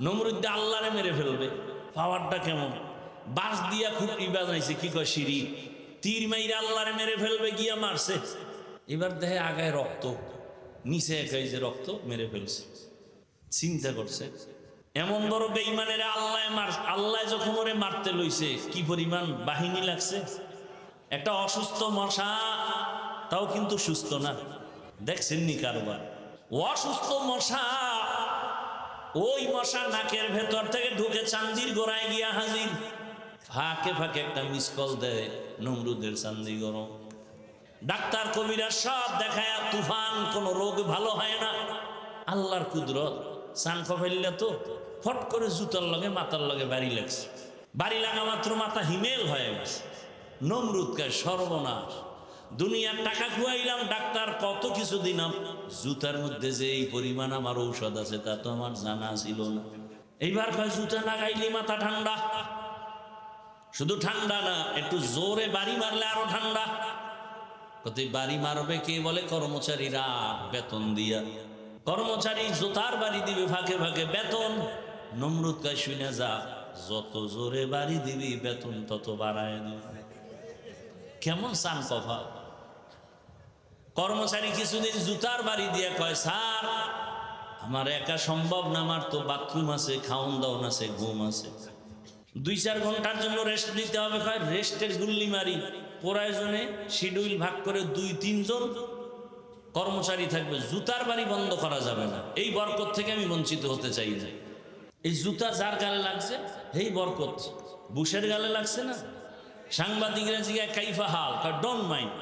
নমরুদ আল্লাহরে মেরে ফেলবে। পাওয়ারটা কেমন! বাঁশ দিয়া খুব বানাইছে, কি কয় সিঁড়ি, তীর মাইরে আল্লাহরে মেরে ফেলবে, গিয়া মারছে। এবার দেখে আগায় রক্ত, নিচে একাই যে রক্ত, মেরে ফেলছে। চিন্তা করছে এমন বড় বেঈমানের আল্লাহ যখন ওরে মারতে লইছে, কি পরিমাণ বাহিনী লাগছে। একটা অসুস্থ মশা, তাও কিন্তু সুস্থ না, দেখছেন নি কারবার? অসুস্থ মশা, ওই মশা নাকের ভেতর থেকে ঢুকে চান্দির গোড়ায় গিয়া হাজির। ফাঁকে ফাঁকে একটা মিস কল দেয়, নমরুদের চান্দি গরম। ডাক্তার কবিরা সব দেখায় তুফান, কোন রোগ ভালো হয় না। আল্লাহর কুদরত, সানফা ফেললে তো ফট করে জুতার লগে মাথার লগে বাড়ি লাগছে। বাড়ি লাগা মাত্র মাথা হিমেল হয়ে গেছে। নমরুদ কায় সর্বনাশ, দুনিয়ার টাকা খুয়াইলাম, ডাক্তার কত কিছু দিলাম, জুতার মধ্যে যে এই পরিমাণ আমার ঔষধ আছে তা তো আমার জানা ছিল না। এইবার কয় জুতা লাগাইলি মাথা ঠান্ডা। শুধু ঠান্ডা না, একটু জোরে বাড়ি মারলে আরো ঠান্ডা। কত বাড়ি মারবে কে? বলে কর্মচারীরা, বেতন দিয়া। কর্মচারী জুতার বাড়ি দিবে ফাঁকে ফাঁকে, বেতন। নমরুদ কায় শুনে যা, যত জোরে বাড়ি দিবি বেতন তত বাড়ায় দিবে। কেমন চান কথা! কর্মচারী কিছুদিন জুতার বাড়ি দিয়ে কয়, স্যার আমার একা সম্ভব না, আমার তো বাথরুম আছে, খাওন দাওন আছে, ঘুম আছে, 2-4 ঘন্টার জন্য রেস্ট নিতে হবে। কয় রেস্টের গুল্লি মারি, প্রয়োজনে শিডিউল ভাগ করে 2-3 জন কর্মচারী থাকবে, জুতার বাড়ি বন্ধ করা যাবে না। এই বরকত থেকে আমি বঞ্চিত হতে চাই না। এই জুতা যার গালে লাগছে এই বরকত, বুশের গালে লাগছে না। সাংবাদিকরা জিজ্ঞাসা কাইফা হাল, ডোন্ট মাইন্ড।